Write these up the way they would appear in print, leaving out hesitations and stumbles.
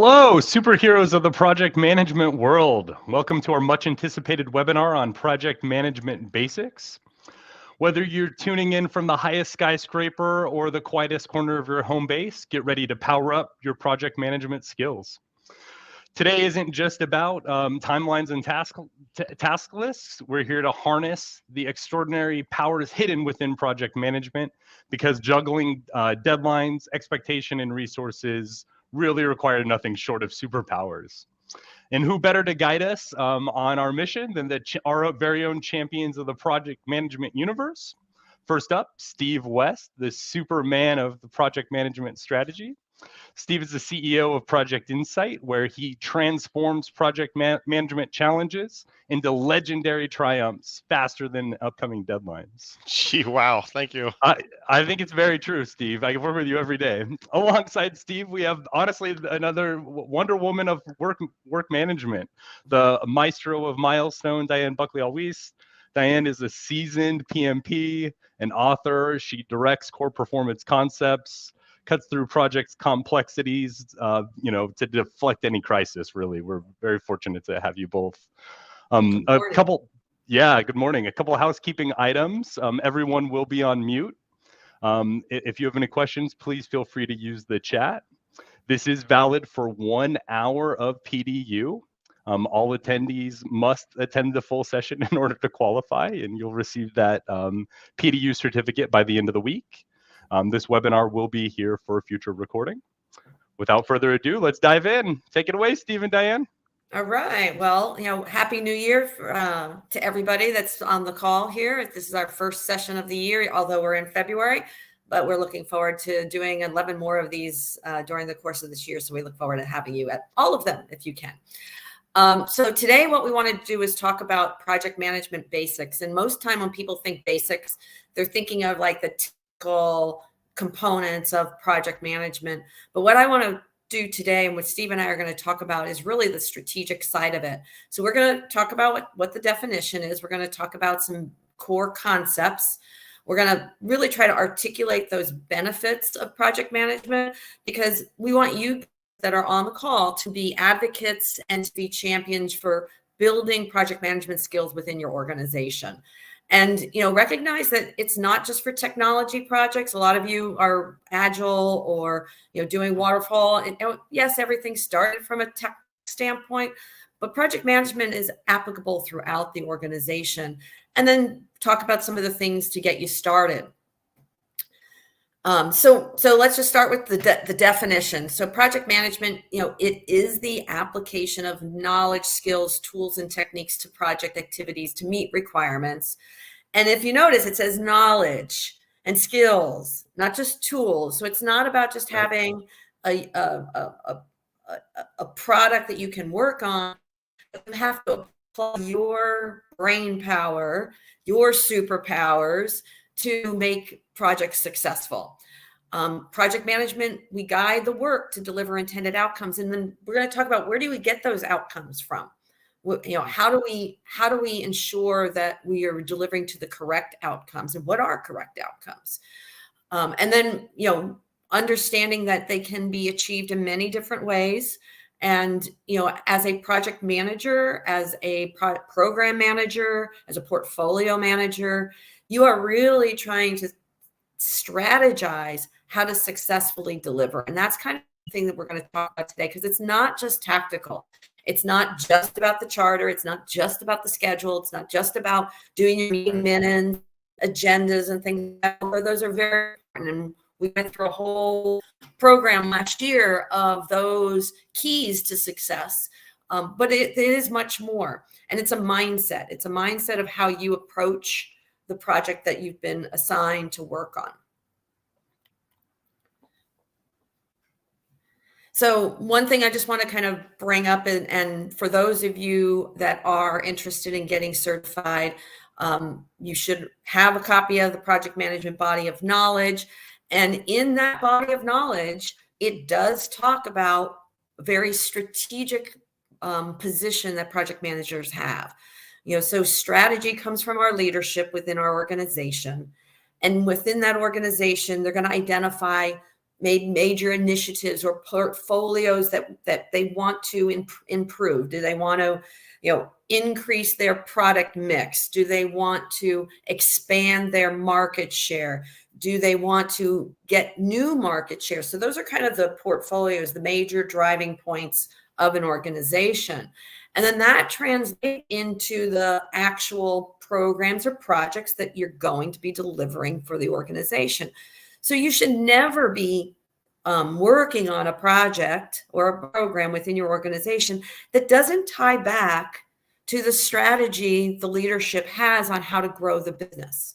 Hello, superheroes of the project management world. Welcome to our much anticipated webinar on project management basics. Whether you're tuning in from the highest skyscraper or the quietest corner of your home base, get ready to power up your project management skills. Today isn't just about timelines and task lists. We're here to harness the extraordinary powers hidden within project management, because juggling deadlines, expectation, and resources really require nothing short of superpowers. And who better to guide us on our mission than our very own champions of the project management universe? First up, Steve West, the Superman of the project management strategy. Steve is the CEO of Project Insight, where he transforms project management challenges into legendary triumphs faster than upcoming deadlines. Gee, wow. Thank you. I think it's very true, Steve. I work with you every day. Alongside Steve, we have honestly another Wonder Woman of work management, the maestro of Milestone, Diane Buckley-Altwies. Diane is a seasoned PMP, an author. She directs core performance concepts, cuts through projects' complexities, to deflect any crisis, really. We're very fortunate to have you both. Good morning. A couple of housekeeping items. Everyone will be on mute. If you have any questions, please feel free to use the chat. This is valid for 1 hour of PDU. All attendees must attend the full session in order to qualify, and you'll receive that PDU certificate by the end of the week. This webinar will be here for future recording. Without further ado, let's dive in. Take it away, Steve and Diane. All right. Well, Happy New Year to everybody that's on the call here. This is our first session of the year, although we're in February, but we're looking forward to doing 11 more of these during the course of this year. So we look forward to having you at all of them if you can. So today what we want to do is talk about project management basics. And most time when people think basics, they're thinking of like the typical components of project management. But what I want to do today, and what Steve and I are going to talk about, is really the strategic side of it. So we're going to talk about what the definition is. We're going to talk about some core concepts. We're going to really try to articulate those benefits of project management, because we want you that are on the call to be advocates and to be champions for building project management skills within your organization. And, recognize that it's not just for technology projects. A lot of you are agile or, doing waterfall. And yes, everything started from a tech standpoint, but project management is applicable throughout the organization. And then talk about some of the things to get you started. So let's just start with the definition. So project management, it is the application of knowledge, skills, tools, and techniques to project activities to meet requirements. And if you notice, it says knowledge and skills, not just tools. So it's not about just having a product that you can work on. You have to apply your brain power, your superpowers to make projects successful. Project management, we guide the work to deliver intended outcomes. And then we're going to talk about, where do we get those outcomes from? How do we ensure that we are delivering to the correct outcomes, and what are correct outcomes? And then, understanding that they can be achieved in many different ways. And, as a project manager, as a program manager, as a portfolio manager, you are really trying to strategize how to successfully deliver. And that's kind of the thing that we're going to talk about today, because it's not just tactical. It's not just about the charter. It's not just about the schedule. It's not just about doing your meeting minutes, agendas, and things like that. Those are very important. And we went through a whole program last year of those keys to success. But it is much more. And it's a mindset. It's a mindset of how you approach the project that you've been assigned to work on. So one thing I just want to kind of bring up, and for those of you that are interested in getting certified, you should have a copy of the Project Management Body of Knowledge. And in that body of knowledge, it does talk about a very strategic position that project managers have. So strategy comes from our leadership within our organization. And within that organization, they're going to identify made major initiatives or portfolios that they want to improve? Do they want to, increase their product mix? Do they want to expand their market share? Do they want to get new market share? So those are kind of the portfolios, the major driving points of an organization. And then that translates into the actual programs or projects that you're going to be delivering for the organization. So you should never be working on a project or a program within your organization that doesn't tie back to the strategy the leadership has on how to grow the business.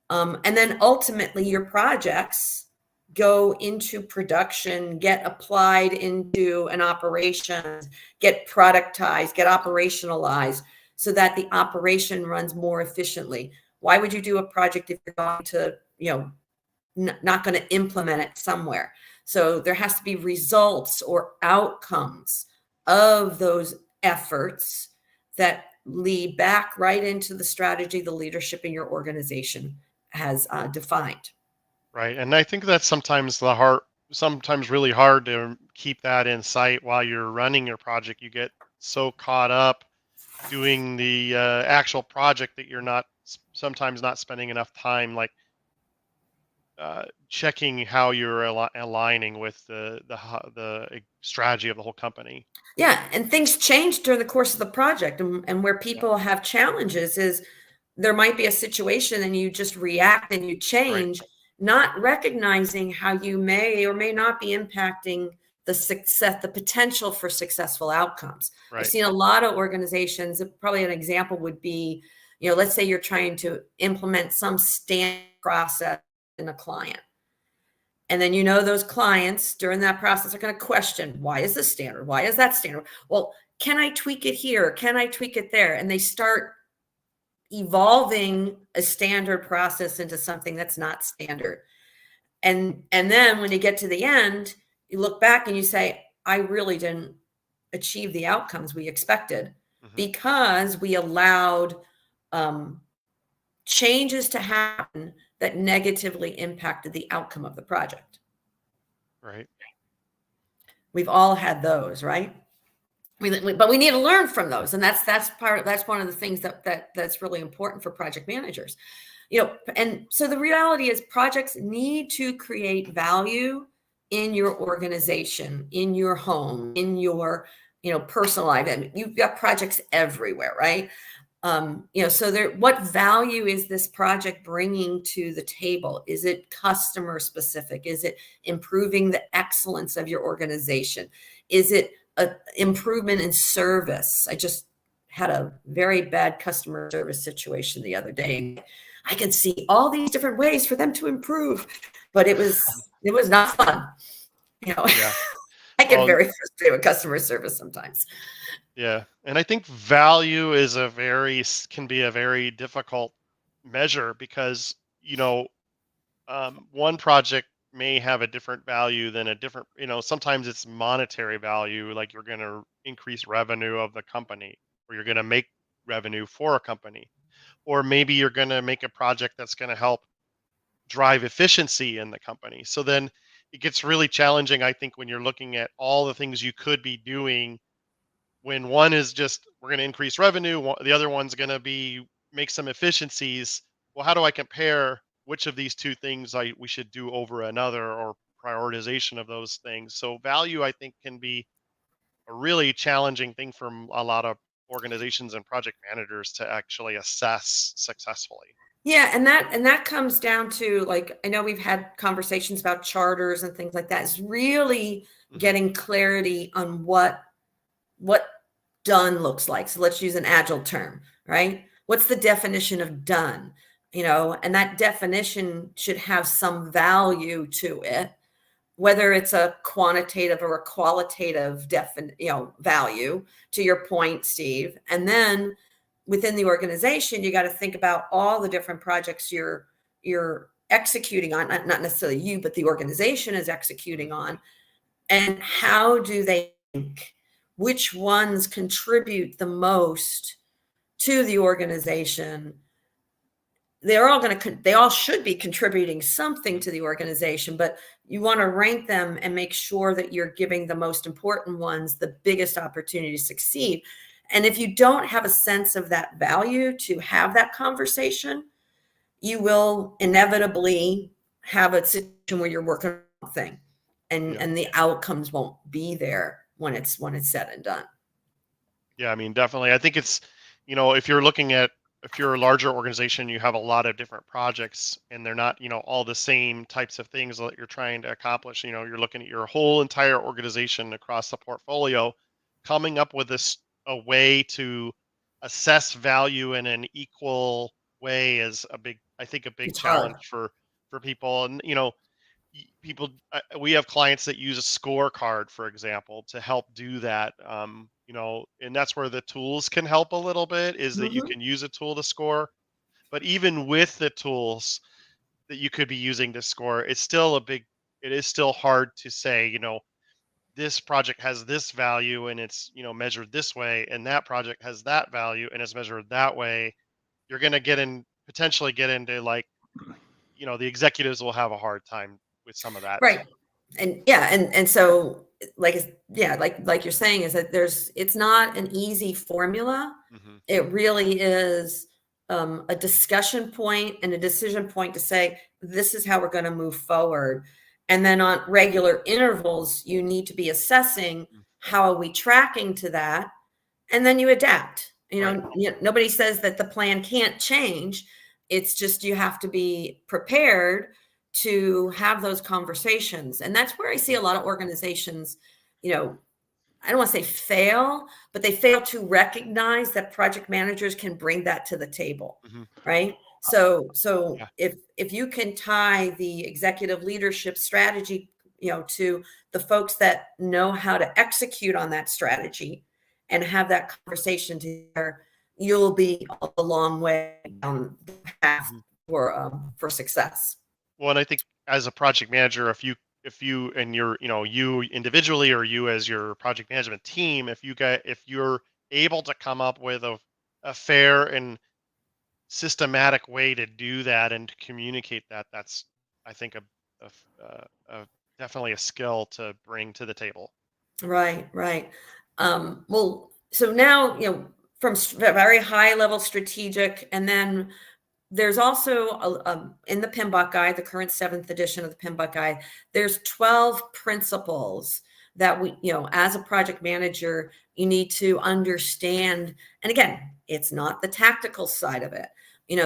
And then ultimately your projects go into production, get applied into an operation, get productized, get operationalized so that the operation runs more efficiently. Why would you do a project if you're going to, not going to implement it somewhere? So there has to be results or outcomes of those efforts that lead back right into the strategy the leadership in your organization has defined. Right. And I think that's sometimes sometimes really hard to keep that in sight while you're running your project. You get so caught up doing the actual project that you're sometimes not spending enough time checking how you're aligning with the strategy of the whole company. Yeah, and things change during the course of the project, and where people have challenges is there might be a situation and you just react and you change, right, not recognizing how you may or may not be impacting the potential for successful outcomes. Right. I've seen a lot of organizations, probably an example would be, let's say you're trying to implement some standard process in a client. And then, those clients during that process are going to question, why is this standard? Why is that standard? Well, can I tweak it here? Can I tweak it there? And they start evolving a standard process into something that's not standard. And then when you get to the end, you look back and you say, I really didn't achieve the outcomes we expected, because we allowed changes to happen that negatively impacted the outcome of the project. Right. We've all had those, right? But we need to learn from those, and that's one of the things that's really important for project managers. And so the reality is projects need to create value in your organization, in your home, in your personal life. And you've got projects everywhere, right? So what value is this project bringing to the table? Is it customer specific? Is it improving the excellence of your organization? Is it an improvement in service? I just had a very bad customer service situation the other day. I can see all these different ways for them to improve, but it was not fun. Yeah. I get very frustrated with customer service sometimes. Yeah. And I think value can be a very difficult measure because, one project may have a different value than a different, sometimes it's monetary value, like you're going to increase revenue of the company, or you're going to make revenue for a company, or maybe you're going to make a project that's going to help drive efficiency in the company. So then it gets really challenging, I think, when you're looking at all the things you could be doing, when one is just, we're going to increase revenue, the other one's going to be make some efficiencies. Well, how do I compare which of these two things we should do over another, or prioritization of those things? So value, I think, can be a really challenging thing for a lot of organizations and project managers to actually assess successfully. Yeah, and that comes down to, I know we've had conversations about charters and things like that. It's really getting clarity on what done looks like. So let's use an agile term, right? What's the definition of done? And that definition should have some value to it, whether it's a quantitative or a qualitative value, to your point, Steve. And then within the organization, you got to think about all the different projects you're executing on, not necessarily you, but the organization is executing on, and how do they think? Which ones contribute the most to the organization? they all should be contributing something to the organization, but you want to rank them and make sure that you're giving the most important ones the biggest opportunity to succeed. And if you don't have a sense of that value to have that conversation, you will inevitably have a situation where you're working on one thing, and the outcomes won't be there when it's said and done. Yeah, I mean, definitely. I think it's, if you're a larger organization, you have a lot of different projects and they're not, all the same types of things that you're trying to accomplish. You're looking at your whole entire organization across the portfolio, coming up with a way to assess value in an equal way is I think a big It's hard. challenge for people. And, people, we have clients that use a scorecard, for example, to help do that. And that's where the tools can help a little bit, is that you Mhm. can use a tool to score. But even with the tools that you could be using to score, it is still hard to say, this project has this value and it's, measured this way, and that project has that value and it's measured that way. You're going to potentially get into like, the executives will have a hard time with some of that. Right. And yeah, and so like you're saying, is that it's not an easy formula. Mhm. It really is a discussion point and a decision point to say, this is how we're going to move forward. And then on regular intervals, you need to be assessing, how are we tracking to that? And then you adapt. Right. Nobody says that the plan can't change. It's just you have to be prepared to have those conversations. And that's where I see a lot of organizations, I don't want to say fail, but they fail to recognize that project managers can bring that to the table, Mhm. right? So Yeah. if you can tie the executive leadership strategy, to the folks that know how to execute on that strategy and have that conversation together, you'll be a long way down the path Mhm. for success. Well, and I think as a project manager, if you and you're, you individually or you as your project management team, if you're able to come up with a fair and systematic way to do that and to communicate that, that's, I think, a definitely a skill to bring to the table. Right, right. Well, so now, from very high level strategic, and then there's also in the PMBOK guide, the current 7th edition of the PMBOK guide, there's 12 principles that we, as a project manager, you need to understand. And again, it's not the tactical side of it.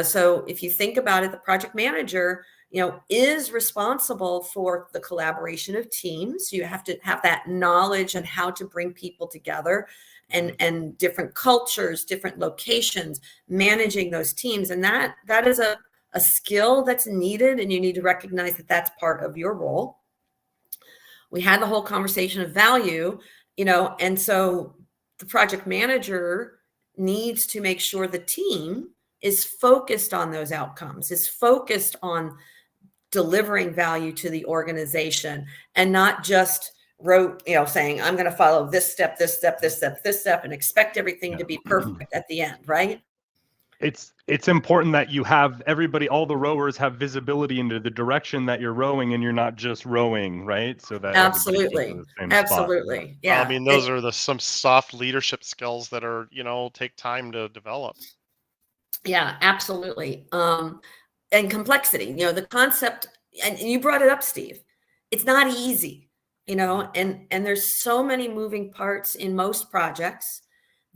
So if you think about it, the project manager, is responsible for the collaboration of teams. You have to have that knowledge on how to bring people together, and different cultures, different locations, managing those teams. And that is a skill that's needed, and you need to recognize that that's part of your role. We had the whole conversation of value, and so the project manager needs to make sure the team is focused on those outcomes, is focused on delivering value to the organization, and not just saying, I'm going to follow this step, this step, this step, this step, and expect everything to be perfect at the end, right? It's important that you have all the rowers have visibility into the direction that you're rowing, and you're not just rowing, right? So that everybody keeps in the same spot. Absolutely. Yeah. Well, I mean, those are some soft leadership skills that are, take time to develop. Yeah, absolutely. And complexity, the concept, and you brought it up, Steve, it's not easy, and there's so many moving parts in most projects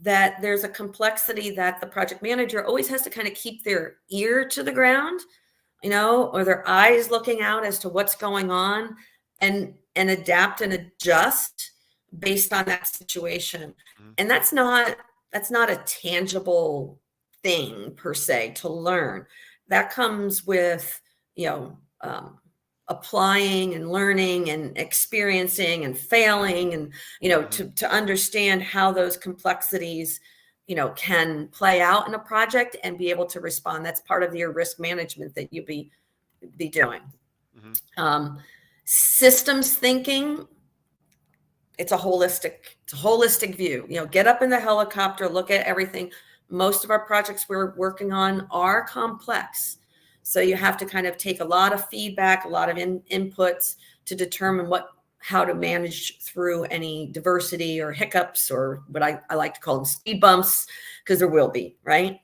that there's a complexity that the project manager always has to kind of keep their ear to the ground, or their eyes looking out as to what's going on, and adapt and adjust based on that situation. And that's not a tangible thing per se to learn. That comes with, applying and learning and experiencing and failing, and, to understand how those complexities, can play out in a project and be able to respond. That's part of your risk management that you be doing. Systems thinking, it's a holistic view. Get up in the helicopter, look at everything. Most of our projects we're working on are complex. So you have to kind of take a lot of feedback, a lot of inputs to determine how to manage through any diversity or hiccups, or what I like to call them speed bumps, because there will be, right?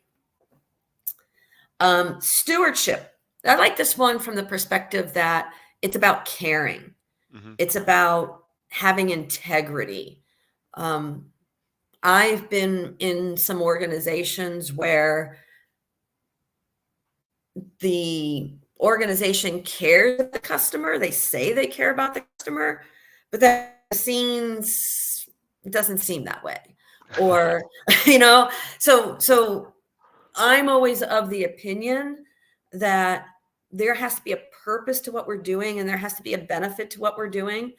Stewardship. I like this one from the perspective that it's about caring. Mm-hmm. It's about having integrity. I've been in some organizations where the organization cares about the customer. They say they care about the customer, but that scenes, it doesn't seem that way. Or, so I'm always of the opinion that there has to be a purpose to what we're doing, and there has to be a benefit to what we're doing.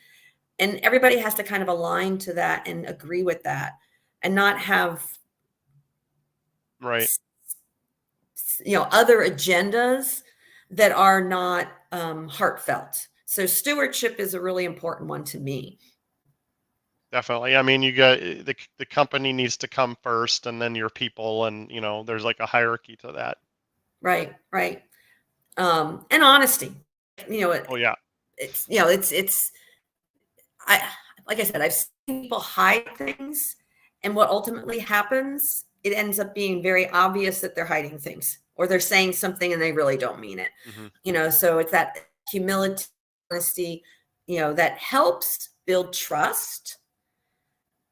And everybody has to kind of align to that and agree with that, and not have Right. Other agendas that are not heartfelt. So stewardship is a really important one to me. Definitely. I mean, you got the company needs to come first, and then your people, and there's like a hierarchy to that. Right. And honesty. Oh yeah. It's like I said, I've seen people hide things, and what ultimately happens, it ends up being very obvious that they're hiding things, or they're saying something and they really don't mean it. Mm-hmm. So it's that humility, honesty, that helps build trust.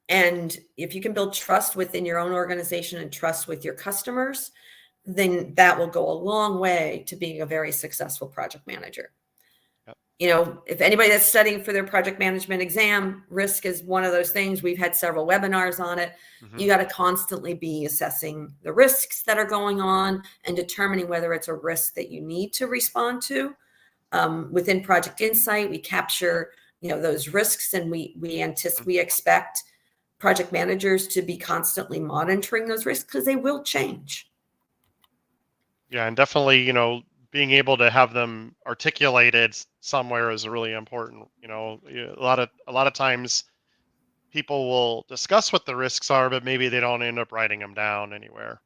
And if you can build trust within your own organization and trust with your customers, then that will go a long way to being a very successful project manager. If anybody that's studying for their project management exam, risk is one of those things. We've had several webinars on it. Mm-hmm. You got to constantly be assessing the risks that are going on and determining whether it's a risk that you need to respond to. Within Project Insight, we capture, those risks, and we expect project managers to be constantly monitoring those risks, because they will change. Yeah, and definitely, being able to have them articulated somewhere is really important. A lot of times people will discuss what the risks are, but maybe they don't end up writing them down anywhere.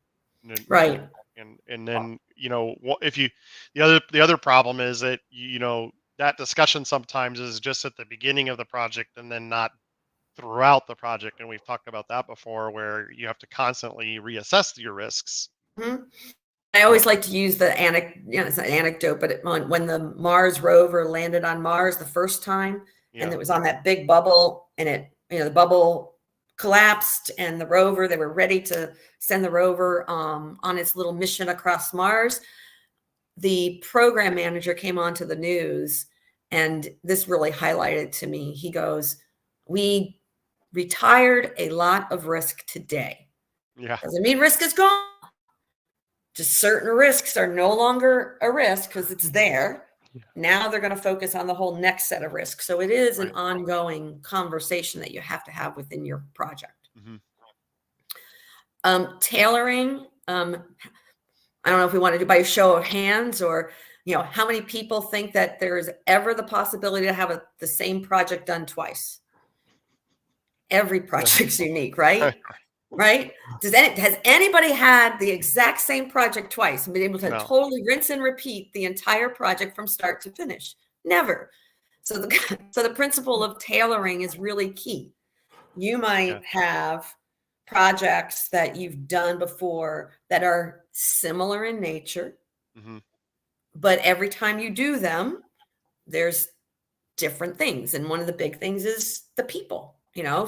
Right. And then, if the other problem is that, that discussion sometimes is just at the beginning of the project and then not throughout the project. And we've talked about that before, where you have to constantly reassess your risks. Mm-hmm. I always like to use the it's an anecdote, but when the Mars rover landed on Mars the first time, and it was on that big bubble, and the bubble collapsed, and the rover, they were ready to send the rover on its little mission across Mars. The program manager came onto the news, and this really highlighted to me. He goes, "We retired a lot of risk today." Yeah. Doesn't mean risk is gone. Just certain risks are no longer a risk because it's there. Yeah. Now they're going to focus on the whole next set of risks. So it is an ongoing conversation that you have to have within your project. Mm-hmm. Tailoring. I don't know if we want to do by a show of hands, or how many people think that there is ever the possibility to have the same project done twice. Every project's unique, right? Right? Has anybody had the exact same project twice and been able to totally rinse and repeat the entire project from start to finish? Never. So the principle of tailoring is really key. You might have projects that you've done before that are similar in nature, but every time you do them, there's different things. And one of the big things is the people,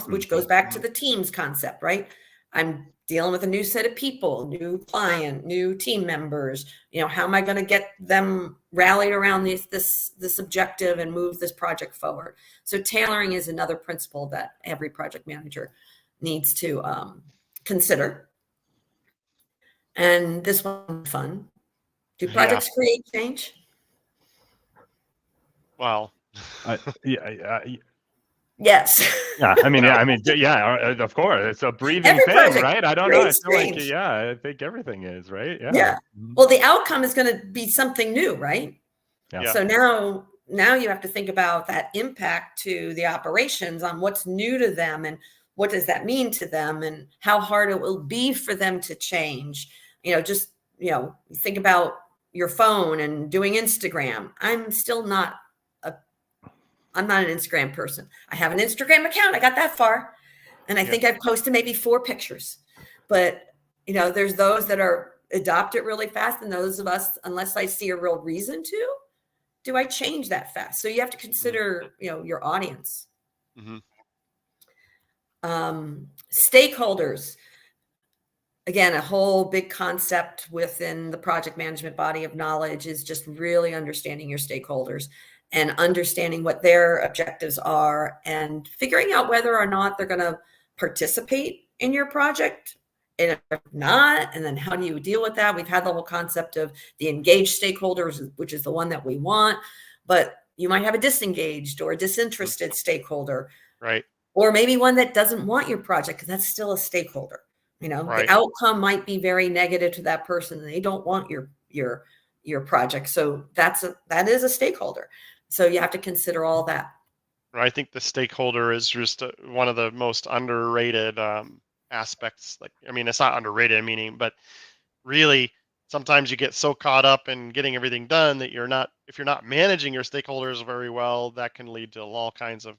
which goes back to the teams concept, right? I'm dealing with a new set of people, new client, new team members. How am I going to get them rallied around this objective and move this project forward? So tailoring is another principle that every project manager needs to consider. And this one's fun. Do projects create change? Wow. Yes. Of course. It's a breathing thing, right? I don't know. I feel like, I think everything is, right? Yeah. Well, the outcome is going to be something new, right? Yeah. So now you have to think about that impact to the operations on what's new to them, and what does that mean to them, and how hard it will be for them to change. Think about, your phone and doing Instagram. I'm not an Instagram person. I have an Instagram account. I got that far. And I think I've posted maybe 4 pictures. But, there's those that adopt it really fast. And those of us, unless I see a real reason to, do I change that fast? So you have to consider, your audience. Stakeholders. Again, a whole big concept within the project management body of knowledge is just really understanding your stakeholders and understanding what their objectives are and figuring out whether or not they're going to participate in your project. And if not, and then how do you deal with that? We've had the whole concept of the engaged stakeholders, which is the one that we want, but you might have a disengaged or a disinterested stakeholder. Right. Or maybe one that doesn't want your project, because that's still a stakeholder. Right. The outcome might be very negative to that person and they don't want your project. So that is a stakeholder. So you have to consider all that. I think the stakeholder is just one of the most underrated aspects. It's not underrated meaning, but really sometimes you get so caught up in getting everything done that if you're not managing your stakeholders very well, that can lead to all kinds of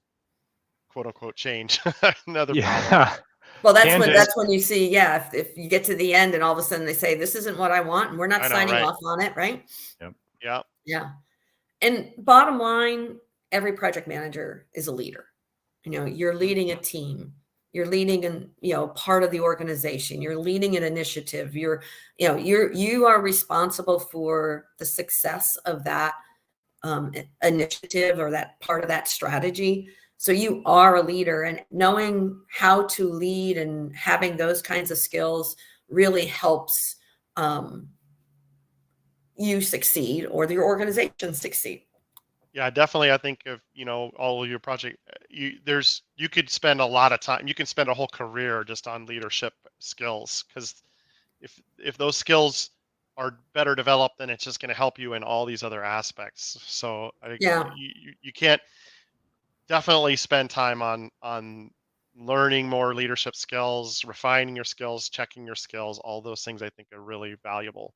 quote unquote change. Another problem. Well, that's when you see, if you get to the end and all of a sudden they say, this isn't what I want, and we're not signing off on it, right? Yep. Yeah. And bottom line, every project manager is a leader. You're leading a team. You're leading part of the organization. You're leading an initiative. You are responsible for the success of that initiative or that part of that strategy. So you are a leader, and knowing how to lead and having those kinds of skills really helps you succeed or your organization succeed. Yeah, definitely. I think if all of your project, you could spend a lot of time. You can spend a whole career just on leadership skills, because if those skills are better developed, then it's just going to help you in all these other aspects. So I think you can't. Definitely spend time on learning more leadership skills, refining your skills, checking your skills. All those things I think are really valuable.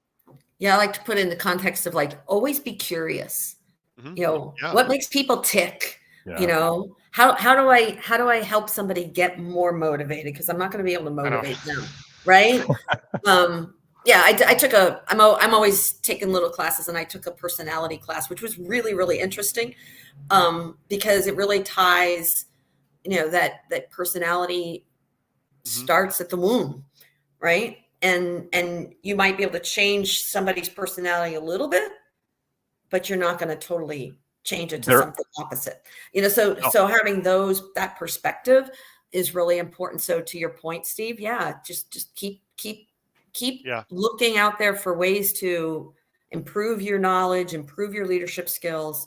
Yeah, I like to put it in the context of always be curious. What makes people tick? How do I help somebody get more motivated? Because I'm not going to be able to motivate them, right? I'm always taking little classes, and I took a personality class, which was really, really interesting, because it really ties, that personality starts at the womb, right? And you might be able to change somebody's personality a little bit, but you're not going to totally change it to something opposite. So having that perspective is really important. So to your point, Steve, just keep looking out there for ways to improve your knowledge, improve your leadership skills.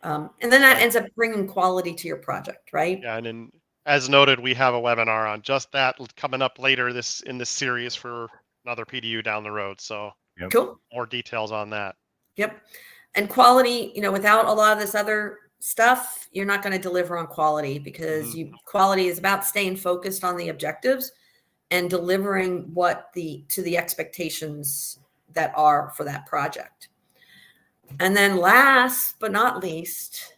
And then that ends up bringing quality to your project, right? Yeah. And then, as noted, we have a webinar on just that coming up later in this series for another PDU down the road. So cool. More details on that. Yep. And quality, without a lot of this other stuff, you're not going to deliver on quality, because quality is about staying focused on the objectives and delivering to the expectations that are for that project. And then last but not least,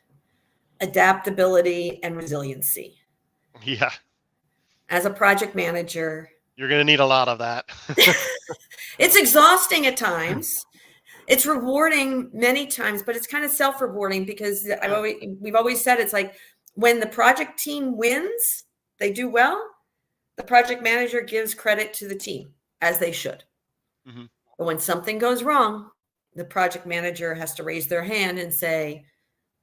adaptability and resiliency. Yeah. As a project manager, you're going to need a lot of that. It's exhausting at times. It's rewarding many times, but it's kind of self-rewarding, because we've always said it's like when the project team wins, they do well, the project manager gives credit to the team, as they should. But when something goes wrong, the project manager has to raise their hand and say,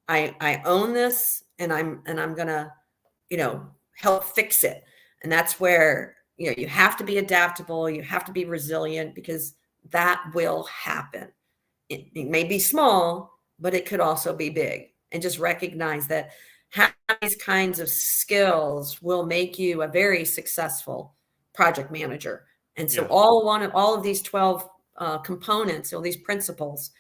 I own this, and I'm gonna, help fix it. And that's where, you have to be adaptable, you have to be resilient, because that will happen. It may be small, but it could also be big. And just recognize that having these kinds of skills will make you a very successful project manager. And so all of these 12 components, all these principles,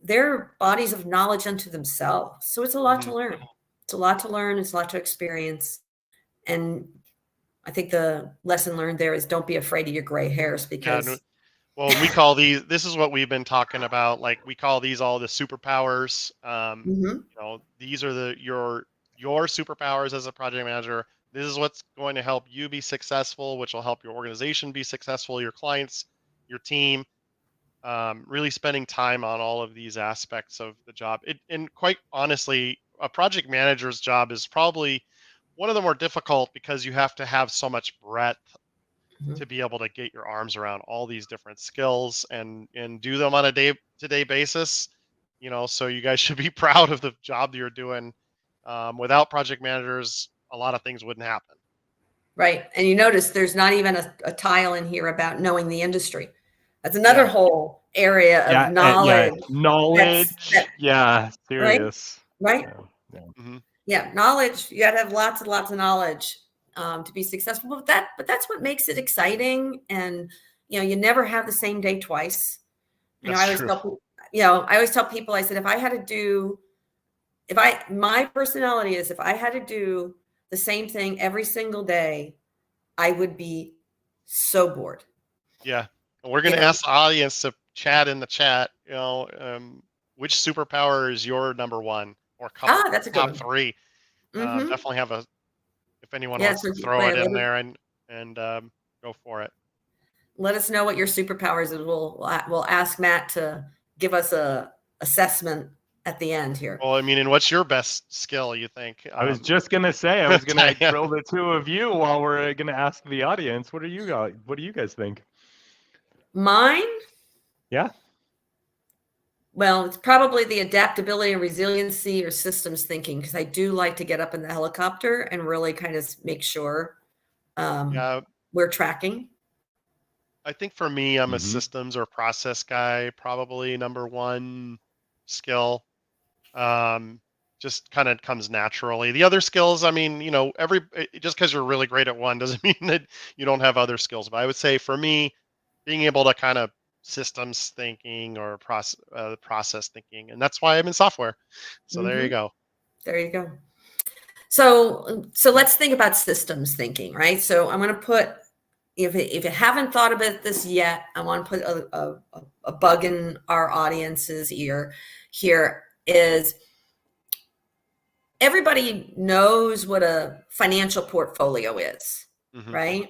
they're bodies of knowledge unto themselves. So it's a lot to learn. It's a lot to learn. It's a lot to experience. And I think the lesson learned there is don't be afraid of your gray hairs, because Well, we call these, this is what we've been talking about. Like we call these all the superpowers. Hmm. These are your superpowers as a project manager. This is what's going to help you be successful, which will help your organization be successful, your clients, your team. Really spending time on all of these aspects of the job. And quite honestly, a project manager's job is probably one of the more difficult because you have to have so much breadth Mhm. to be able to get your arms around all these different skills and do them on a day-to-day basis. So you guys should be proud of the job that you're doing. Without project managers, a lot of things wouldn't happen. Right. And you notice there's not even a tile in here about knowing the industry. That's another Yeah. whole area of Yeah, knowledge. knowledge. Yeah, Right? serious. Right? Yeah. hmm Yeah, knowledge. You got to have lots and lots of knowledge to be successful. But that's what makes it exciting. And you never have the same day twice. That's I always true. tell people, I said, my personality is if I had to do the same thing every single day, I would be so bored. Yeah. And we're going to ask the audience to chat in the chat, which superpower is your number one or couple That's a good top one. three? Mm-hmm. Definitely have if anyone Yeah, wants so to throw it in there and go for it. let us know what your superpowers is. We'll ask Matt to give us a assessment at the end here. Well, I mean, and what's your best skill, you think? I was just gonna say, I was gonna Yeah. drill the two of you while we're gonna ask the audience. What do you guys think? Mine? Yeah. Well, it's probably the adaptability and resiliency or systems thinking, because I do like to get up in the helicopter and really kind of make sure Yeah. we're tracking. I think for me, I'm a Mhm. systems or process guy, probably number one skill. Just kind of comes naturally. The other skills, I mean, just because you're really great at one doesn't mean that you don't have other skills. But I would say for me, being able to kind of systems thinking or process thinking, and that's why I'm in software. So there you go. There you go. So let's think about systems thinking, right? So I'm going to put, if you haven't thought about this yet, I want to put a bug in our audience's ear here is everybody knows what a financial portfolio is, Mhm. right?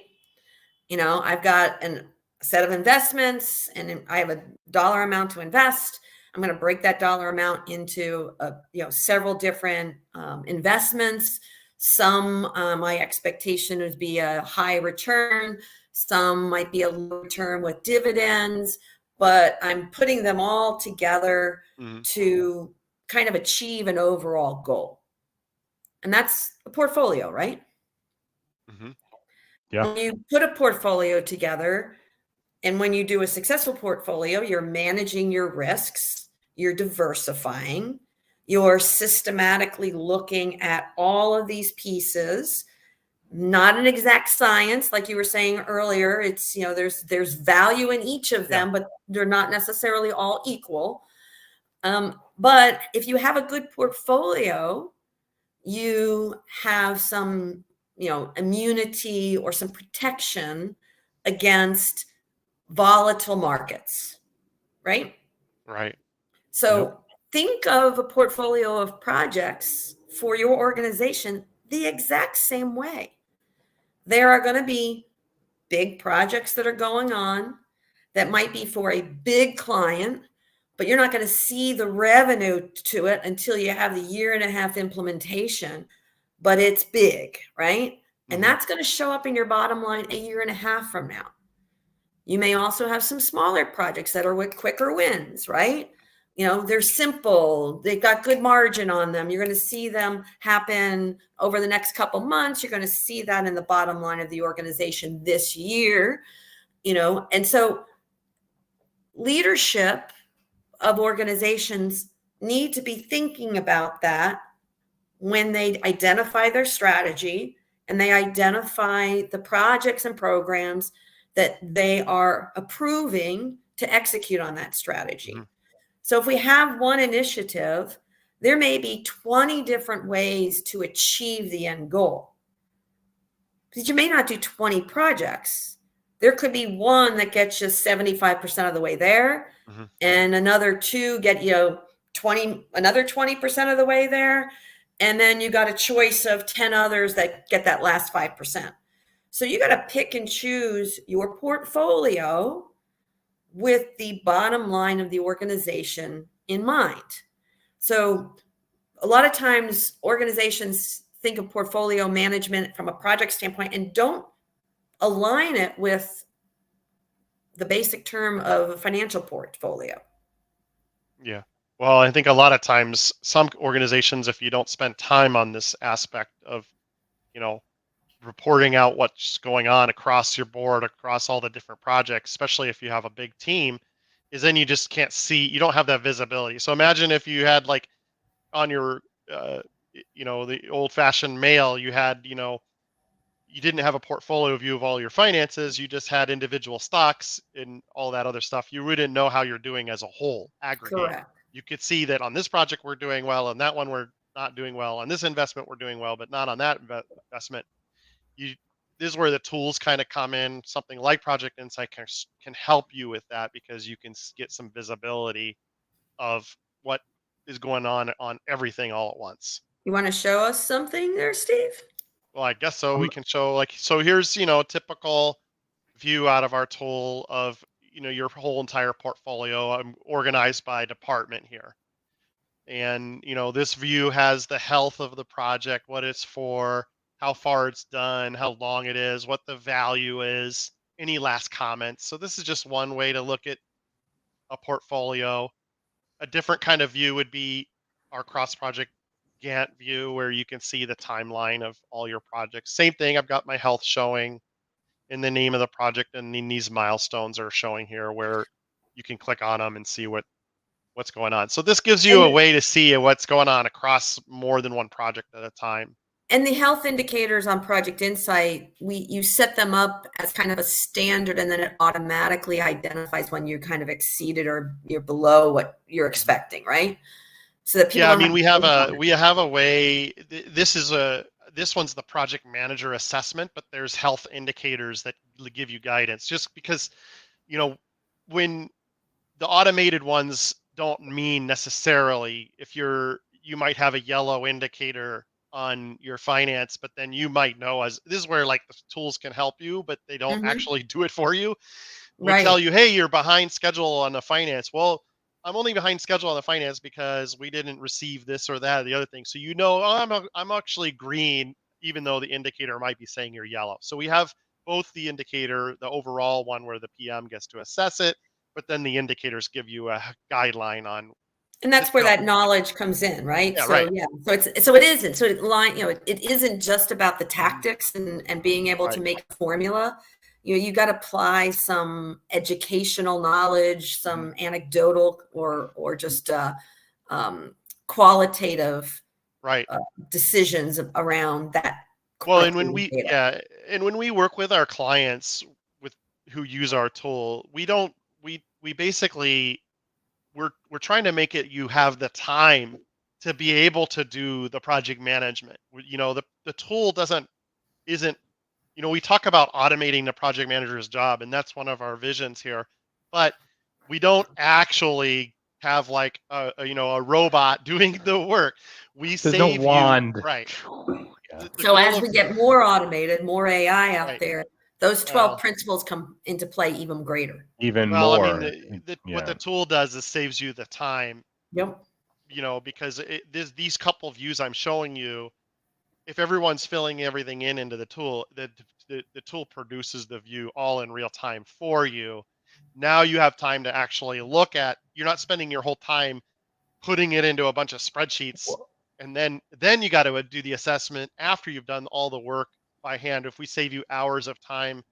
I've got a set of investments and I have a dollar amount to invest. I'm going to break that dollar amount into several different investments. Some my expectation would be a high return. Some might be a low return with dividends, but I'm putting them all together Mhm. to kind of achieve an overall goal. And that's a portfolio, right? Mhm. Yeah. When you put a portfolio together, and when you do a successful portfolio, you're managing your risks, you're diversifying, you're systematically looking at all of these pieces. Not an exact science, like you were saying earlier. It's, there's value in each of them, but they're not necessarily all equal. But if you have a good portfolio, you have some, immunity or some protection against volatile markets, right? Right. So think of a portfolio of projects for your organization the exact same way. There are going to be big projects that are going on that might be for a big client, but you're not going to see the revenue to it until you have the 1.5 year implementation, but it's big, right? And Mhm. that's going to show up in your bottom line 1.5 years from now. You may also have some smaller projects that are with quicker wins, right? They're simple. They've got good margin on them. You're going to see them happen over the next couple months. You're going to see that in the bottom line of the organization this year, and so leadership of organizations need to be thinking about that when they identify their strategy and they identify the projects and programs that they are approving to execute on that strategy. Mhm. So if we have one initiative, there may be 20 different ways to achieve the end goal. Because you may not do 20 projects, there could be one that gets you 75% of the way there, and another two get you another 20% of the way there. And then you got a choice of 10 others that get that last 5%. So you got to pick and choose your portfolio with the bottom line of the organization in mind. So a lot of times organizations think of portfolio management from a project standpoint and don't align it with the basic term of a financial portfolio. Yeah. Well, I think a lot of times some organizations, if you don't spend time on this aspect of, reporting out what's going on across your board, across all the different projects, especially if you have a big team, is then you just can't see, you don't have that visibility. So imagine if you had like on your, the old fashioned mail, you had, you didn't have a portfolio view of all your finances. You just had individual stocks and all that other stuff. You wouldn't know how you're doing as a whole, aggregate. Correct. You could see that on this project we're doing well, and that one we're not doing well. On this investment we're doing well, but not on that investment. This is where the tools kind of come in. Something like Project Insight can help you with that, because you can get some visibility of what is going on everything all at once. You want to show us something there, Steve? Well, I guess so. We can show so here's, a typical view out of our tool of, your whole entire portfolio. I'm organized by department here. And, this view has the health of the project, what it's for, how far it's done, how long it is, what the value is, any last comments. So this is just one way to look at a portfolio. A different kind of view would be our cross-project Gantt view, where you can see the timeline of all your projects. Same thing, I've got my health showing in the name of the project, and then these milestones are showing here where you can click on them and see what's going on. So this gives you a way to see what's going on across more than one project at a time. And the health indicators on Project Insight, you set them up as kind of a standard, and then it automatically identifies when you kind of exceeded or you're below what you're expecting, right? So that people we have a way. This one's the project manager assessment, but there's health indicators that give you guidance. Just because, when the automated ones don't mean necessarily, if you might have a yellow indicator on your finance, but then you might know, as this is where like the tools can help you, but they don't actually do it for you. We tell you, hey, you're behind schedule on the finance. Well, I'm only behind schedule on the finance because we didn't receive this or that or the other thing. So I'm actually green, even though the indicator might be saying you're yellow. So we have both the indicator, the overall one where the PM gets to assess it, but then the indicators give you a guideline on. And that's where that knowledge comes in, right? Yeah, so right. Yeah. So it isn't. So it isn't just about the tactics and being able to make a formula. You got to apply some educational knowledge, some anecdotal or just qualitative decisions around that. Well, and when we work with our clients who use our tool, we basically we're trying to make it you have the time to be able to do the project management. The tool isn't. We talk about automating the project manager's job, and that's one of our visions here, but we don't actually have like a robot doing the work. There's no wand. Right. So as we get more automated, more AI out there, those 12 principles come into play even greater. More. I mean, what the tool does is saves you the time. Yep. Because these couple views I'm showing you, if everyone's filling everything into the tool, the tool produces the view all in real time for you. Now you have time to actually look at. You're not spending your whole time putting it into a bunch of spreadsheets, and then you got to do the assessment after you've done all the work by hand. If we save you hours of time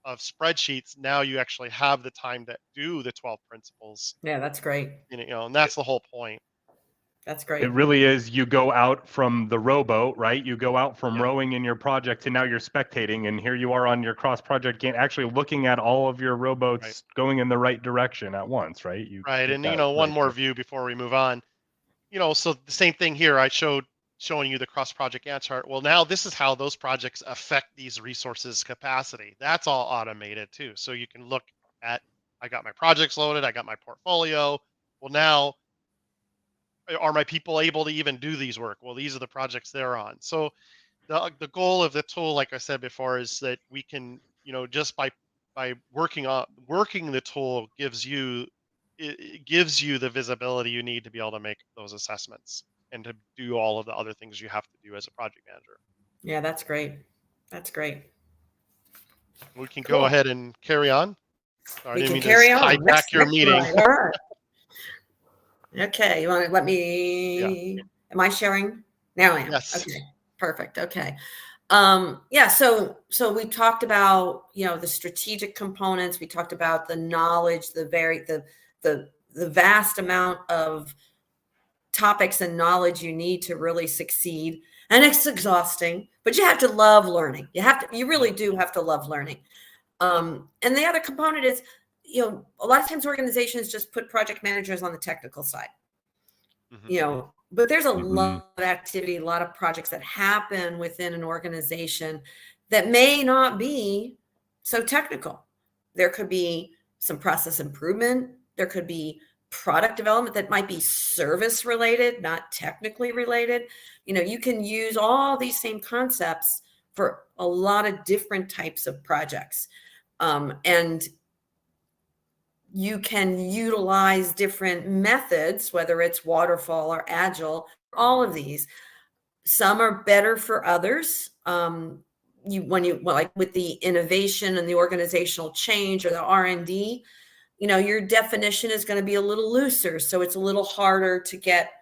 of spreadsheets, now you actually have the time to do the 12 principles. Yeah, that's great. And that's the whole point. That's great. It really is. You go out from the rowboat, right? You go out from rowing in your project, and now you're spectating, and here you are on your cross-project game, actually looking at all of your rowboats going in the right direction at once, right? And one more view before we move on. So the same thing here. I showed showing you the cross-project Gantt chart. Well, now this is how those projects affect these resources capacity. That's all automated too. So you can look at, I got my projects loaded, I got my portfolio. Well, now are my people able to even do these work? Well, these are the projects they're on. So the goal of the tool, like I said before, is that we can, just by working the tool it gives you the visibility you need to be able to make those assessments and to do all of the other things you have to do as a project manager. Yeah, that's great. That's great. We can Cool. go ahead and carry on. Sorry, We I didn't can mean carry to on. hijack your meeting. Slide. All right. Okay, you want to let me? Am I sharing? Now I am. Yes. Okay, perfect. Okay. Yeah. So we talked about the strategic components. We talked about the knowledge, the vast amount of topics and knowledge you need to really succeed. And it's exhausting, but you have to love learning. You really do have to love learning. And the other component is, a lot of times organizations just put project managers on the technical side, but there's a lot of activity, a lot of projects that happen within an organization that may not be so technical. There could be some process improvement. There could be product development that might be service related, not technically related. You can use all these same concepts for a lot of different types of projects. And you can utilize different methods, whether it's waterfall or agile, all of these. Some are better for others. Like with the innovation and the organizational change or the R&D, your definition is going to be a little looser. So it's a little harder to get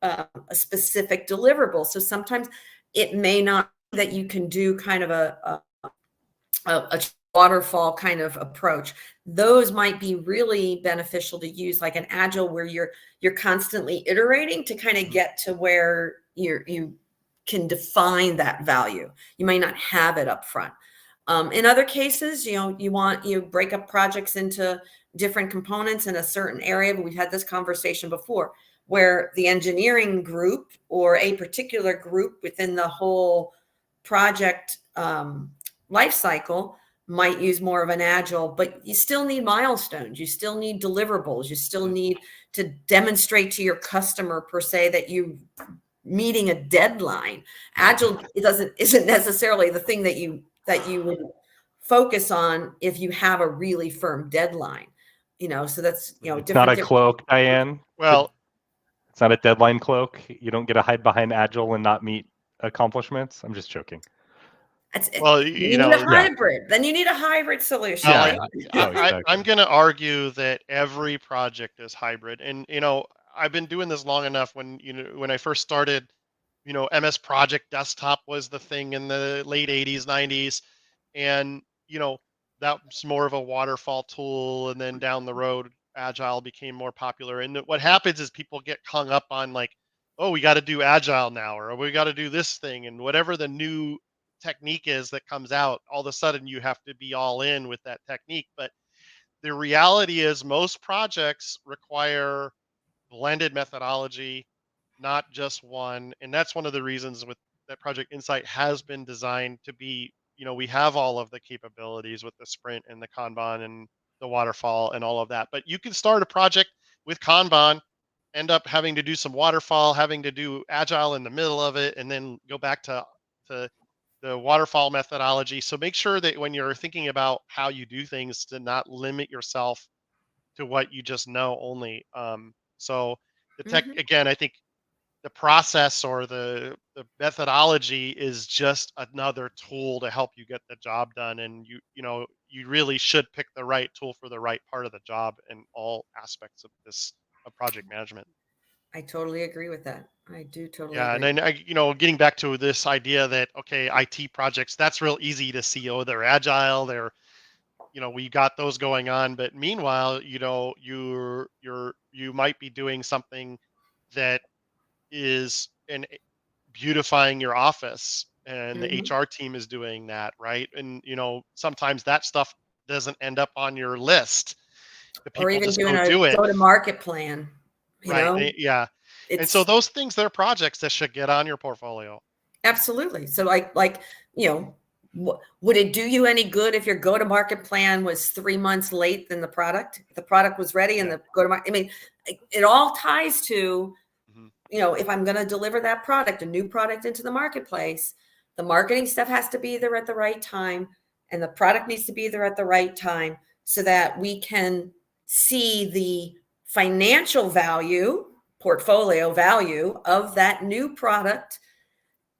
a specific deliverable. So sometimes it may not be that you can do kind of a waterfall kind of approach. Those might be really beneficial to use, like an agile, where you're constantly iterating to kind of get to where you can define that value. You might not have it up front. In other cases, you break up projects into different components in a certain area. But we've had this conversation before, where the engineering group or a particular group within the whole project life cycle might use more of an agile, but you still need milestones. You still need deliverables. You still need to demonstrate to your customer, per se, that you meeting a deadline. Agile isn't necessarily the thing that you would focus on if you have a really firm deadline. So that's it's not a cloak, Diane. Well, it's not a deadline cloak. You don't get to hide behind agile and not meet accomplishments. I'm just joking. Well, you need a hybrid. Then you need a hybrid solution. I'm going to argue that every project is hybrid, and I've been doing this long enough. When I first started, MS Project Desktop was the thing in the late 80s, 90s, and that was more of a waterfall tool, and then down the road, Agile became more popular. And what happens is people get hung up on, like, oh, we got to do Agile now, or we got to do this thing, and whatever the new technique is that comes out, all of a sudden you have to be all in with that technique. But the reality is most projects require blended methodology, not just one. And that's one of the reasons that Project Insight has been designed to be, we have all of the capabilities with the sprint and the Kanban and the waterfall and all of that. But you can start a project with Kanban, end up having to do some waterfall, having to do Agile in the middle of it, and then go back to the waterfall methodology. So make sure that when you're thinking about how you do things, to not limit yourself to what you just know only. So the tech, again, I think the process or the methodology is just another tool to help you get the job done. And you really should pick the right tool for the right part of the job in all aspects of project management. I totally agree with that. I do totally agree. And then, getting back to this idea that, okay, IT projects, that's real easy to see. Oh, they're agile. They're, we got those going on. But meanwhile, you might be doing something that is beautifying your office, and the HR team is doing that, right? And, sometimes that stuff doesn't end up on your list. The people or even just doing do it. Go-to-market plan. Right. Yeah. And so those things, they're projects that should get on your portfolio. Absolutely. So like, would it do you any good if your go-to-market plan was 3 months late than the product? The product was ready and the go-to-market, I mean, it all ties to, if I'm going to deliver that product, a new product into the marketplace, the marketing stuff has to be there at the right time and the product needs to be there at the right time so that we can see the financial value, portfolio value of that new product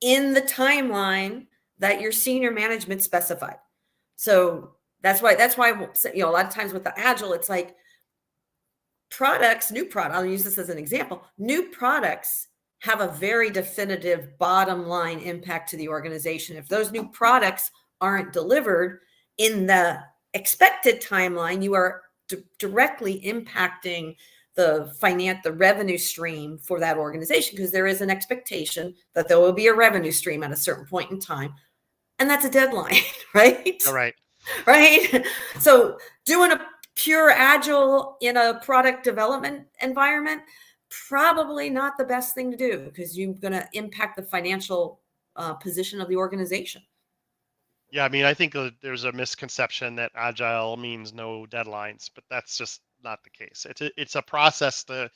in the timeline that your senior management specified. So that's why, a lot of times with the Agile, it's like new product, I'll use this as an example. New products have a very definitive bottom line impact to the organization. If those new products aren't delivered in the expected timeline, you are directly impacting the revenue stream for that organization, because there is an expectation that there will be a revenue stream at a certain point in time. And that's a deadline, right? All right. Right. So doing a pure Agile in a product development environment, probably not the best thing to do, because you're going to impact the financial position of the organization. Yeah, I mean, I think there's a misconception that Agile means no deadlines, but that's just not the case. It's a process to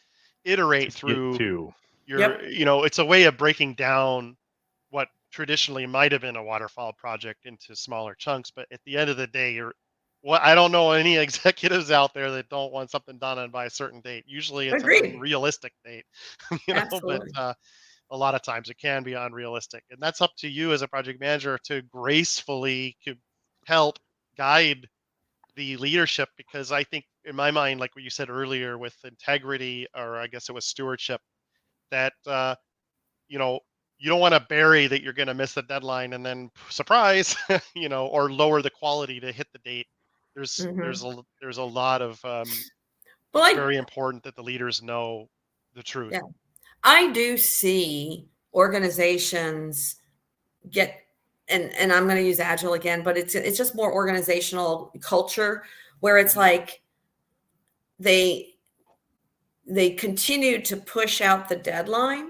iterate through it's a way of breaking down what traditionally might have been a waterfall project into smaller chunks. But at the end of the day, I don't know any executives out there that don't want something done by a certain date. Usually it's an unrealistic date, but a lot of times it can be unrealistic, and that's up to you as a project manager to gracefully help guide the leadership. Because I think, in my mind, like what you said earlier with integrity, or I guess it was stewardship, that you don't want to bury that you're going to miss the deadline and then surprise, or lower the quality to hit the date. There's a lot of it's very important that the leaders know the truth. Yeah. I do see organizations get, and I'm going to use Agile again, but it's just more organizational culture where it's like they continue to push out the deadline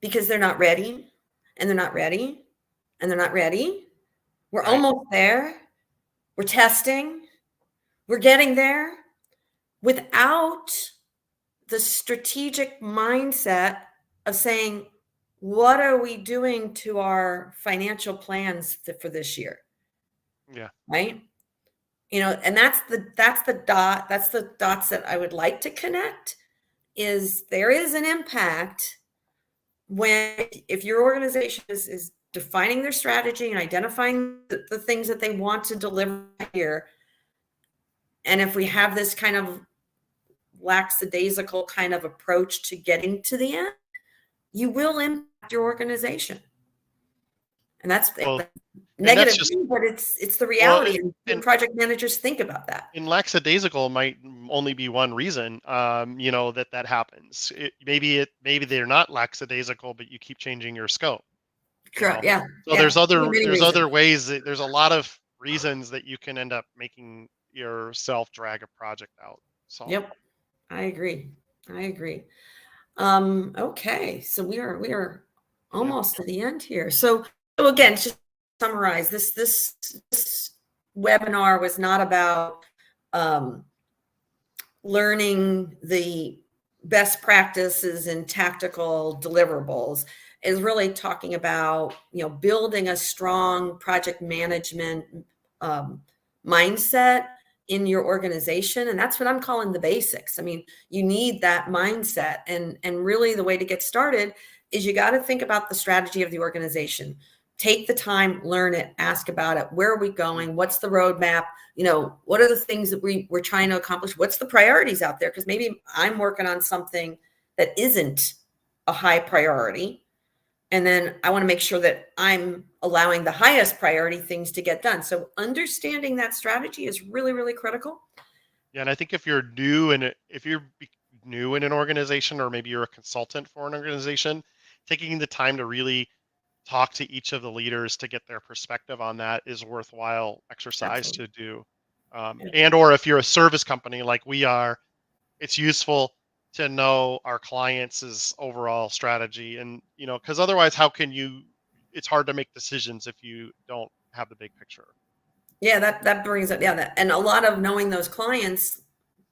because they're not ready, and they're not ready, and they're not ready. We're almost there. We're testing. We're getting there without the strategic mindset of saying, what are we doing to our financial plans for this year? Yeah. Right. And that's the dots that I would like to connect. Is there is an impact if your organization is defining their strategy and identifying the things that they want to deliver here. And if we have this kind of lackadaisical kind of approach to getting to the end, you will impact your organization. And that's negative, but it's the reality. And project managers think about that. And lackadaisical might only be one reason, that happens. Maybe they're not lackadaisical, but you keep changing your scope. Correct. Yeah. So there's other ways. There's a lot of reasons that you can end up making yourself drag a project out. So. Yep. I agree. Okay. So we are almost to the end here. So again, just to summarize, this webinar was not about learning the best practices and tactical deliverables. Is really talking about, building a strong project management mindset in your organization. And that's what I'm calling the basics. I mean, you need that mindset. And really the way to get started is you got to think about the strategy of the organization. Take the time, learn it, ask about it. Where are we going? What's the roadmap? What are the things that we're trying to accomplish? What's the priorities out there? Because maybe I'm working on something that isn't a high priority. And then I want to make sure that I'm allowing the highest priority things to get done. So understanding that strategy is really, really critical. Yeah, and I think if you're new in an organization, or maybe you're a consultant for an organization, taking the time to really talk to each of the leaders to get their perspective on that is worthwhile exercise to do. And or if you're a service company like we are, it's useful to know our clients' overall strategy, and because otherwise, how can you? It's hard to make decisions if you don't have the big picture. Yeah, that brings up, and a lot of knowing those clients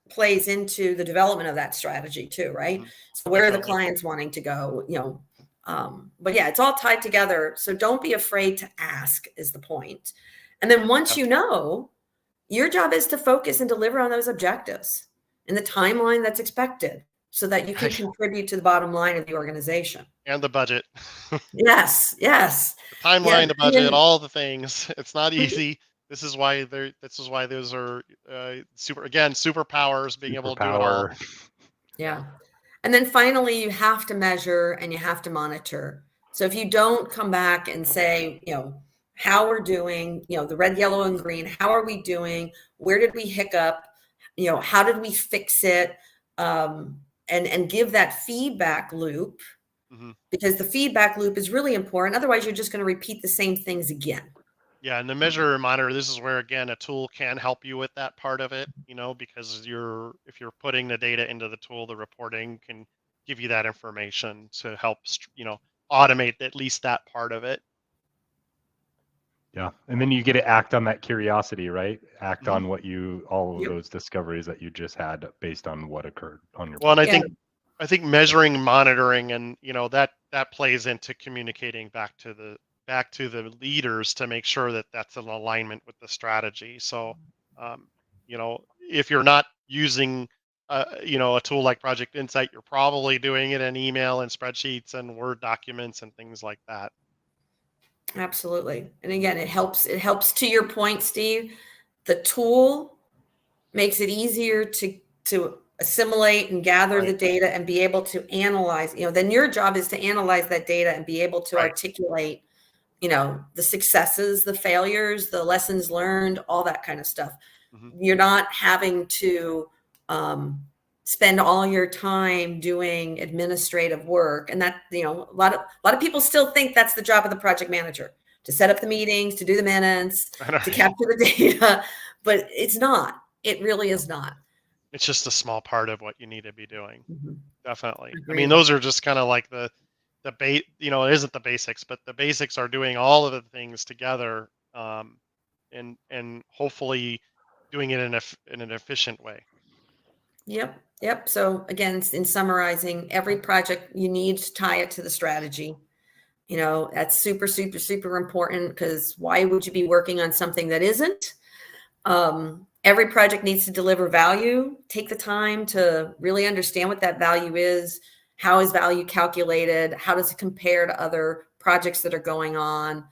plays into the development of that strategy too, right? Mhm. So where are the Definitely. clients wanting to go, but yeah, it's all tied together. So don't be afraid to ask is the point. And then once Yep. you know, your job is to focus and deliver on those objectives in the timeline that's expected so that you can contribute to the bottom line of the organization. And the budget. Yes. The timeline, Yeah. the budget, all the things. It's not easy. This is why those are superpowers, being able to do it all. Superpower. Yeah. And then finally, you have to measure and you have to monitor. So if you don't come back and say, how we're doing, the red, yellow, and green, how are we doing? Where did we hiccup? How did we fix it? And give that feedback loop, Mhm. because the feedback loop is really important. Otherwise, you're just going to repeat the same things again. Yeah, and the measure and monitor, this is where again a tool can help you with that part of it, because if you're putting the data into the tool, the reporting can give you that information to help automate at least that part of it. Yeah. And then you get to act on that curiosity, right? Act Mhm. on all of Yep. those discoveries that you just had based on what occurred on your Well, and project. I think measuring, monitoring, and that plays into communicating back to the leaders to make sure that that's in alignment with the strategy. So, if you're not using a tool like Project Insight, you're probably doing it in email and spreadsheets and Word documents and things like that. Absolutely. And again, it helps to your point, Steve. The tool makes it easier to assimilate and gather the Right. data and be able to analyze. Then your job is to analyze that data and be able to Right. articulate, the successes, the failures, the lessons learned, all that kind of stuff. Mhm. You're not having to spend all your time doing administrative work, and that a lot of people still think that's the job of the project manager, to set up the meetings, to do the minutes, to capture the data, but it's not. It really is not. It's just a small part of what you need to be doing. Mhm. Definitely. I Agreed. mean, those are just kind of like the bait. It isn't the basics, but the basics are doing all of the things together, and hopefully doing it in an efficient way. Yep. So again, in summarizing, every project you need to tie it to the strategy. That's super, super, super important, because why would you be working on something that isn't? Every project needs to deliver value. Take the time to really understand what that value is. How is value calculated? How does it compare to other projects that are going on?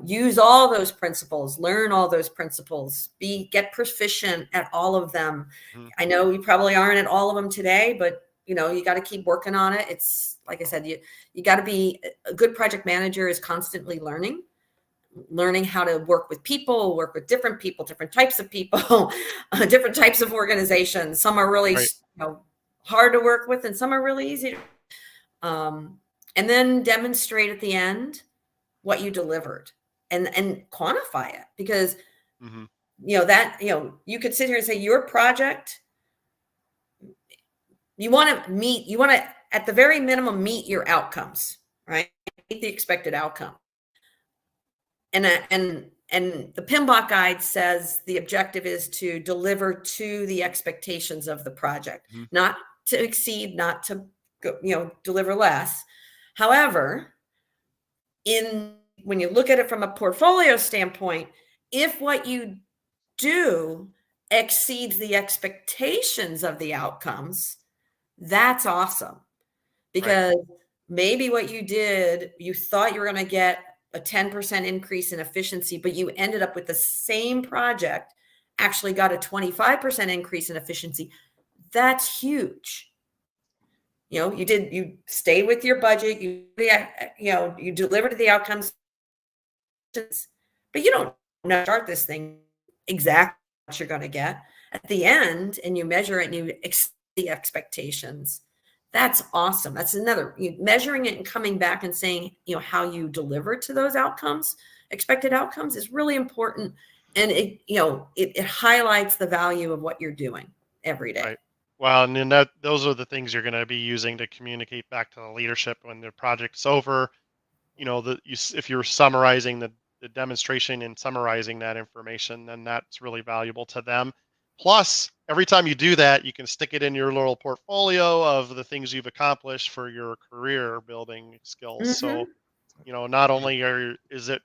Use all those principles, learn all those principles, get proficient at all of them. Mhm. I know you probably aren't at all of them today, but you got to keep working on it. It's like I said, you got to be a good project manager is constantly learning how to work with different people, different types of people, different types of organizations. Some are really Right. hard to work with, and some are really easy. And then demonstrate at the end what you delivered, and quantify it, because Mhm. you could sit here and say your project, you want to at the very minimum meet your outcomes, right? Meet the expected outcome. And the PMBOK guide says the objective is to deliver to the expectations of the project, Mhm. not to exceed, not to deliver less. However, when you look at it from a portfolio standpoint, if what you do exceeds the expectations of the outcomes, that's awesome. Because maybe what you did, you thought you were going to get a 10% increase in efficiency, but you ended up with the same project, actually got a 25% increase in efficiency. That's huge. You stay with your budget, you deliver the outcomes, but you don't start this thing exactly what you're going to get at the end, and you measure it and you exceed the expectations. That's awesome. That's another, measuring it and coming back and saying, how you deliver to those outcomes, expected outcomes, is really important. And it highlights the value of what you're doing every day. Right. Well, and then those are the things you're going to be using to communicate back to the leadership when the project's over. You know, if you're summarizing the demonstration and summarizing that information, then that's really valuable to them. Plus, every time you do that, you can stick it in your little portfolio of the things you've accomplished for your career building skills. So, you know, not only is it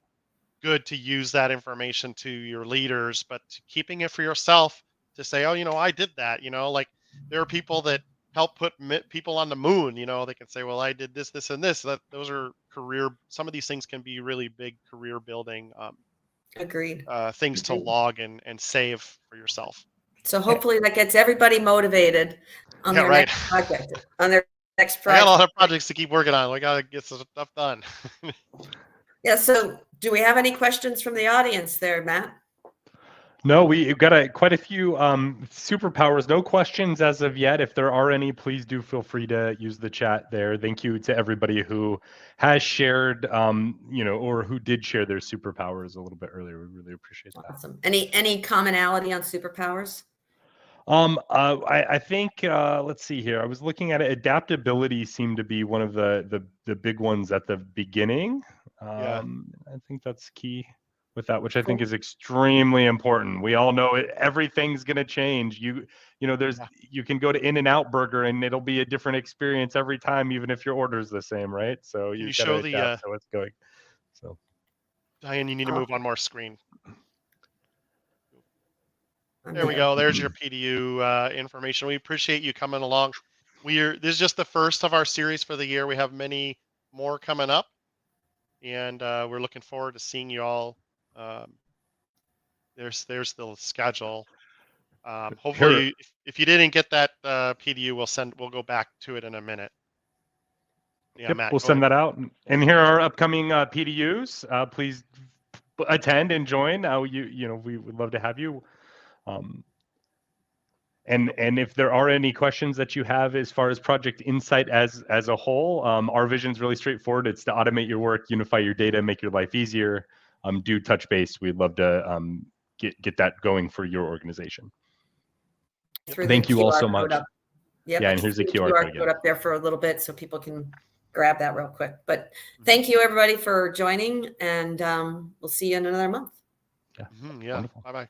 good to use that information to your leaders, but keeping it for yourself to say, oh, you know, I did that. You know, like there are people that help put people on the moon. You know, they can say, well, I did this, this, and this. Those are career. Some of these things can be really big career building Agreed. Things to log and save for yourself. So hopefully that gets everybody motivated on their next project. On their next project. I got a lot of projects to keep working on. We got to get some stuff done. Yeah. So do we have any questions from the audience there, Matt? No, we've got quite a few superpowers. No questions as of yet. If there are any, please do feel free to use the chat there. Thank you to everybody who has shared, you know, or who did share their superpowers a little bit earlier. We really appreciate that. Awesome. Any commonality on superpowers? I think let's see here. I was looking at it. Adaptability seemed to be one of the big ones at the beginning. I think that's key with that, which I think is extremely important. We all know everything's going to change. You know, you can go to In-N-Out Burger and it'll be a different experience every time, even if your order's the same, right? So you show the adapt to what's going. So, Diane, you need to move on more screen. There we go. There's your PDU information. We appreciate you coming along. This is just the first of our series for the year. We have many more coming up, and we're looking forward to seeing you all. There's the schedule. Hopefully, if you didn't get that PDU, we'll go back to it in a minute. Yeah, yep, Matt, we'll send that out. And here are upcoming PDUs. Please attend and join. You know, we would love to have you. And if there are any questions that you have as far as Project Insight as a whole, our vision is really straightforward. It's to automate your work, unify your data, make your life easier. Do touch base. We'd love to get that going for your organization. Thank you all so much. Yep, yeah, and here's the QR code up there for a little bit so people can grab that real quick. But thank you everybody for joining, and we'll see you in another month. Yeah. Yeah. Bye-bye.